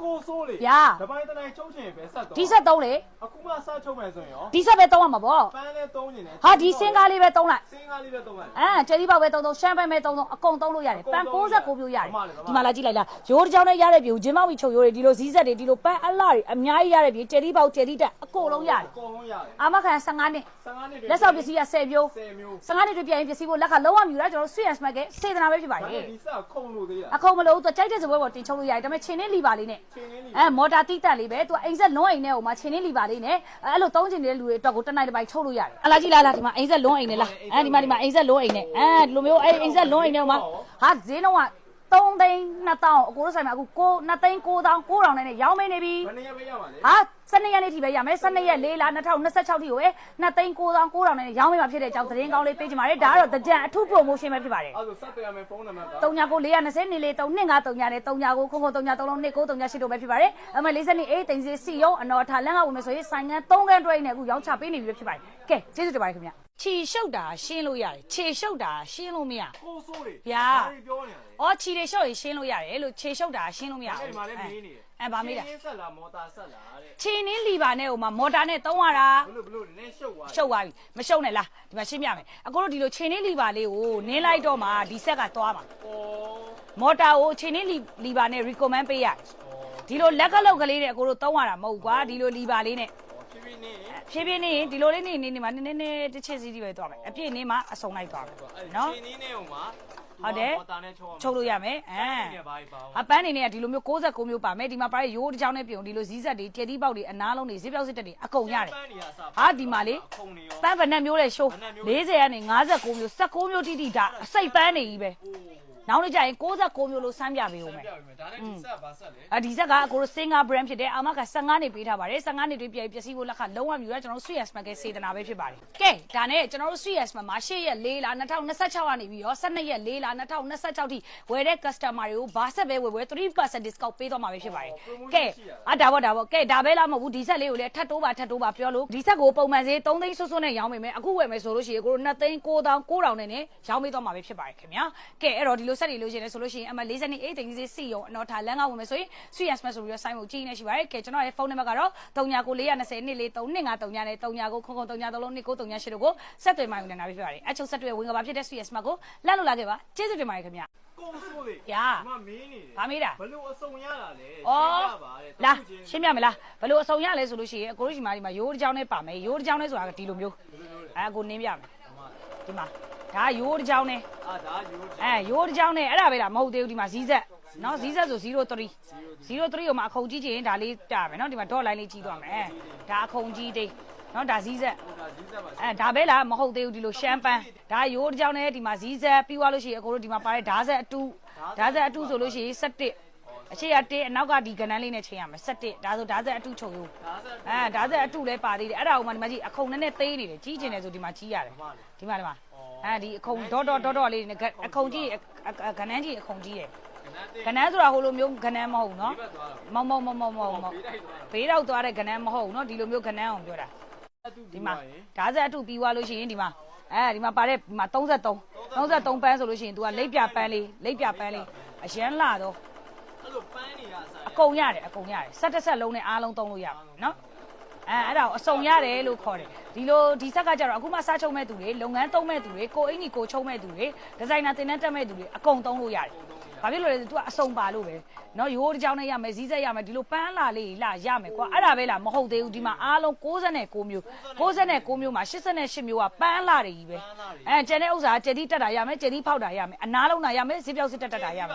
ကိုစိုးလေတပိုင်းတနိုင်ချုပ်ချင်ပဲဆက်တော့ဒီဆက်သုံးလေအခုမှစချုပ်မယ်ဆိုရင်ရောဒီဆက်ပဲသုံးရမှာပေါ့ပန်းလည်းသုံးနေတယ်ဟာဒီစင်ကားလေးပဲသုံးလိုက်စင်ကားလေးပဲသုံးလိုက်ကျယ်ဒီပေါက်ပဲသုံးရှမ်းပဲသုံးအကုန်သုံးလို့ရတယ်ပန်း69ပြိုးရတယ်ဒီမှာလာကြည့်လိုက်လားရိုးတစ်ချောင်းနဲ့ရတဲ့ပြိုဂျင်းမောက်ပြီးချုပ်ရိုးတွေဒီလိုဇီးဆက်တွေဒီလိုပန်းအလှတွေအများကြီးရတဲ့ပြကျယ်ဒီပေါက်ကျယ်ဒီတက်အကုန်လုံးရတယ်အာမခံ15နှစ်လက်ဆောက်ပစ္စည်းက10မျိုး15နှစ်တွေပြန်ရင်ပစ္စည်းဖို့လက်ကလုံးဝမြူတာကျွန်တော်ဆွေရစမတ်ကစေတနာပဲဖြစ်ပါတယ်ဒီဆက်ခုံလို့သေးတာအခုံမလို့သူကြိုက်တဲ့စပွဲပေါ်တင်ချုပ်လို့ရတယ်ဒါပေမဲ့ချင်းနဲ့လီပါလေးနဲ့မော်တာတိတက်လေးပဲသူအိမ်ဆက်လုံးအိမ်နဲ့ဟိုမှာချင်းနဲ့လီပါလေးနဲ့အဲ့လိုသုံးချင်တဲ့လူတွေအတွက်ကိုတစ်နိုင်တစ်ပိုက်ချုပ်လို့ရတယ်အလားကြီးလားဒီမှာအိမ်ဆက်လုံးအိမ်နဲ့လားဒီမှာအိမ်ဆက်လုံးအိမ်နဲ့ဒီလိုမျိုးအိမ်ဆက်လုံးအိမ်နဲ့ဟိုမှာဟာဈေးနှုန်းက3သိန်း2000အကိုတို့ဆိုင်မှာအခု2သိန်း9000နဲ့ရောင်းမနေပြီဘယ်နှစ်ရက်ပဲရပါလဲဟာ12ရက်နေ့ထိပဲရမယ်12ရက်4လ2026ထိကို2သိန်း9000နဲ့ရောင်းမမှာဖြစ်တဲ့အကြောင်းသတင်းကောင်းလေးပေးချင်ပါတယ်ဒါကတော့တကြံအထူး promotion ပဲဖြစ်ပါတယ်အဲ့ဒါဆက်သွယ်ရမယ်ဖုန်းနံပါတ်က399420နေလေ3939နဲ့39ခု3933နဲ့938တို့ပဲဖြစ်ပါတယ်အမ48သိန်းစီစီရုံအနော်ထားလန်းကဝင်မယ်ဆိုရင်ဆိုင်ငန်း3ခန်းတွဲနဲ့အခုရောင်းချပေးနေပြီဖြစ်ပါတယ်ကဲကျေးဇူးတင်ပါတယ်ခင်ဗျခြေရှုပ်တာရှင်းလို့ရတယ်ခြေရှုပ်တာရှင်းလို့မရကိုစိုးလေဗျာပြောနေတယ်အော်ခြေတွေရှုပ်ရင်ရှင်းလို့ရတယ်လို့ခြေရှုပ်တာရှင်းလို့မရဘူးအဲ့မှာလည်းမေးနေတယ်ဗာမေးတာခြေဆက်လားမော်တာဆက်လားတဲ့ခြေနင်းလီပါနဲ့ဟိုမှာမော်တာနဲ့သုံးရတာဘလို့နင်းရှုပ်သွားရှုပ်သွားပြီမရှုပ်နဲ့လားဒီမှာရှင်းပြမယ်အကိုတို့ဒီလိုခြေနင်းလီပါလေးကိုနင်းလိုက်တော့မှဒီဆက်ကသွားမှာမော်တာကိုခြေနင်းလီပါနဲ့ recommend ပေးရတယ်ဒီလိုလက်ကလောက်ကလေးနဲ့အကိုတို့သုံးရတာမဟုတ်ကွာဒီလိုလီပါလေးနဲ့ဖြည်းဖြည်းနေဒီလိုလေးနေမှာနည်းနည်းတစ်ချက်စီးပဲသွားမယ်အပြည့်နေမှာအစုံလိုက်သွားမယ်နော်ခြေနင်းနေဟိုမှာဟုတ်တယ်ချုပ်လို့ရမယ်အပန်းနေနဲ့ဒီလိုမျိုး69မျိုးပါမယ်ဒီမှာပါရိုးတစ်ချောင်းနဲ့ပြုံဒီလိုဇီးဆက်တွေကျယ်တီးပေါက်တွေအနားလုံးတွေဇစ်ပြောက်စစ်တက်တွေအကုန်ရတယ်ဟာဒီမှာလေပန်းဗနက်မျိုးလဲရှိုး40ကနေ59မျိုး19မျိုးတိတိဒါအစိတ်ပန်းနေကြီးပဲနောက်နေ့ကျရင်69မျိုးလို့စမ်းပြပေးဦးမယ်ဒါနဲ့ဒီဆက်ပါဆက်လေဒီဆက်ကအကိုတို့ Singa brand ဖြစ်တယ်အာမက15နှစ်ပေးထားပါတယ်15နှစ်တွင်းပြည့်ပစ္စည်းဖို့လက်ခလုံးဝမြူရကျွန်တော်တို့ Sweet Smart ကစေတနာပဲဖြစ်ပါတယ်ကဲဒါနဲ့ကျွန်တော်တို့ Sweet Smart မှာ8ရက်4လ2026ကနေပြီးတော့12ရက်4လ2026ထိဝယ်တဲ့ customer တွေကိုဘာဆက်ပဲဝယ်3% discount ပေးသွားမှာပဲဖြစ်ပါတယ်ကဲဒါပေါ့ကဲဒါပဲလားမဟုတ်ဘူးဒီဆက်လေးကိုလည်းထပ်တိုးပါပြောလို့ဒီဆက်ကိုပုံမှန်ဈေး3သိန်းစွန်းနဲ့ရောင်းမိမယ်အခုဝယ်မယ်ဆိုလို့ရှိရင်ကိုတို့2သိန်း9000နဲ့ရောင်းပေးသွားမှာပဲဖြစ်ပါတယ်ခင်ဗျာကဲအဲ့တော့ဒီလိုဆက်တွေလို့ရှိရင်ဆိုလို့ရှိရင်အမ48သိန်းစီစီရုံအနော်ထားလန်းကဝင်မယ်ဆိုရင် Sweet Smart ဆိုပြီးတော့ sign ကိုကြည့်နေရှိပါတယ်ကဲကျွန်တော်ရဲ့ဖုန်းနံပါတ်ကတော့399420နဲ့3953နဲ့39003938တို့ကိုဆက်သွယ်မှယူနေတာဖြစ်ပါတယ်အချုပ်ဆက်တွေဝင်ကပါဖြစ်တဲ့ Sweet Smart ကိုလန့်လို့လာခဲ့ပါကျေးဇူးတင်ပါတယ်ခင်ဗျာကိုစိုးလေဗျာမမင်းနေတယ်ဗာမေးတာဘလို့အစုံရတာလဲလာရှင်းပြမယ်လားဘလို့အစုံရလဲဆိုလို့ရှိရင်အကိုတို့ဒီမှာရိုးတစ်ချောင်းနဲ့ပါမယ်ရိုးတစ်ချောင်းနဲ့ဆိုတာဒီလိုမျိုးကိုနင်းပြမယ်ဒီမှာဒါရိုးတစ်ချောင်းနဲ့ဒါရိုးတစ်ချောင်းနဲ့အဲ့ဒါပဲလားမဟုတ်သေးဘူးဒီမှာဇီးဆက်နော်ဇီးဆက်ဆို03ကိုမှအခုံကြီးချင်ဒါလေးပြမယ်နော်ဒီမှာ dot line လေးကြီးသွားမယ်ဒါအခုံကြီးတိတ်နော်ဒါဇီးဆက်ဒါပဲလားမဟုတ်သေးဘူးဒီလိုရှမ်းပန်းဒါရိုးတစ်ချောင်းနဲ့ဒီမှာဇီးဆက်ပြီးသွားလို့ရှိရင်အကိုတို့ဒီမှာပါတဲ့ဓာဆက်အတူဆိုလို့ရှိရင်17အရှိရ1အနောက်ကဒီကဏ္ဍလေးနဲ့ချိန်ရမယ်17ဒါဆိုဓာဆက်အတူချုပ်ရိုးဓာဆက်အတူလည်းပါသေးတယ်အဲ့ဒါကိုမှဒီမှာကြည့်အခုံနဲ့သေးနေတယ်ကြီးကျင်တယ်ဆိုဒီမှာကြီးရတယ်ဒီမှာဒီအခုံဒေါ်လေးနဲ့အခုံကြီးကဏ္ဍကြီးအခုံကြီးရယ်ကဏ္ဍဆိုတာဟိုလိုမျိုးကဏ္ဍမဟုတ်နော်မဘေးတော့သွားတဲ့ကဏ္ဍမဟုတ်နော်ဒီလိုမျိုးကဏ္ဍအောင်ပြောတာဒီမှာဓာဆက်အတူပြီးသွားလို့ရှိရင်ဒီမှာဒီမှာပါတဲ့ဒီမှာ33ပန်းဆိုလို့ရှိရင် तू ကလိပ်ပြပန်းလေးအရန်လာတော့အဲ့လိုပန်းနေရအစားအကုန်ရတယ်ဆက်လုံးနဲ့အားလုံးသုံးလို့ရပါနော်အဲ့ဒါကိုအစုံရတယ်လို့ခေါ်တယ်ဒီဆက်ကကြတော့အခုမှစားချုပ်မဲ့သူတွေလုပ်ငန်းသုံးမဲ့သူတွေကိုအင်ကြီးကိုချုပ်မဲ့သူတွေဒီဇိုင်နာတင်တန်းတက်မဲ့သူတွေအကုန်သုံးလို့ရတယ်ဘာဖြစ်လို့လဲ तू ကအစုံပါလို့ပဲเนาะရိုးတစ်ချောင်းနဲ့ရမယ်ဇီးဆက်ရမယ်ဒီလိုပန်းလာလေးလာရမယ်ကွာအဲ့ဒါပဲလားမဟုတ်သေးဘူးဒီမှာအားလုံး69မျိုးမျိုးမှာ88မျိုးကပန်းလာတွေကြီးပဲကျန်တဲ့ဥစ္စာကကျက်တိတက်တာရမယ်ကျက်တိဖောက်တာရမယ်အနားလုံးတာရမယ်ဇစ်ပြောက်စစ်တက်တာရမယ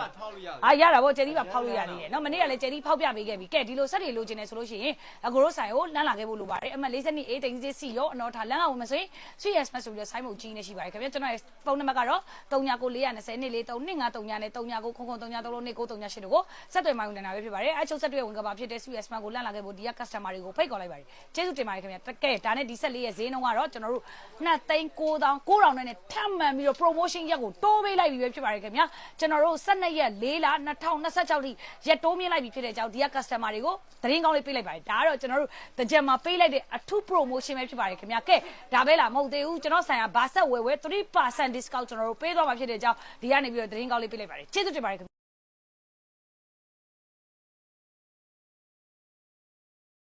်ရတာပေါ့ကျက်တိပါဖောက်လို့ရသေးတယ်เนาะမနေ့ကလည်းကျက်တိဖောက်ပြပေးခဲ့ပြီကဲဒီလိုဆက်တွေလိုချင်နေဆိုလို့ရှိရင်အကိုတို့ဆိုင်ကိုလမ်းလာခဲ့ဖို့လိုပါတယ်အမ48သိန်းစီရောအနော်ထားလမ်းကဝင်မယ်ဆိုရင် Sweet Smart ဆိုပြီးတော့ဆိုင်းမုတ်ကြီးနေရှိပါတယ်ခင်ဗျကျွန်တော်ရဲ့ဖုန်းနံပါတ်ကတော့399420နဲ့3953နဲ့39003938တို့ကိုဆက်သွယ်မှယူနေတာပဲဖြစ်ပါတယ်အချုပ်ဆက်တွေဝင်ကပါဖြစ်တဲ့ Sweet Smart ကိုလန့်လာခဲ့ဖို့ဒီက customer တွေကိုဖိတ်ခေါ်လိုက်ပါတယ်ကျေးဇူးတင်ပါတယ်ခင်ဗျကဲဒါနဲ့ဒီဆက်လေးရဲ့ဈေးနှုန်းကတော့ကျွန်တော်တို့2,900,000နဲ့ထပ်မှန်ပြီးတော့ promotion ရက်ကိုတိုးပေးလိုက်ပြီပဲဖြစ်ပါတယ်ခင်ဗျကျွန်တော်တို့12ရက်4လ2026ထိရက်တိုးမြင့်လိုက်ပြီဖြစ်တဲ့အကြောင်းဒီက customer တွေကိုသတင်းကောင်းလေးပေးလိုက်ပါတယ်ဒါကတော့ကျွန်တော်တို့တကြံမှာပေးလိုက်တဲ့အထူး promotion ပဲဖြစ်ပါတယ်ခင်ဗျကဲဒါပဲလားမဟုတ်သေးဘူးကျွန်တော်ဆိုင်ကဘာဆက်ဝယ်3% discount ကျွန်တော်တို့ပေးသွားမှာဖြစ်တဲ့အကြောင်းဒီကနေပြီးတော့သတင်းကောင်းလေးပေးလိုက်ပါတယ်ကျေးဇူးတင်ပါတယ်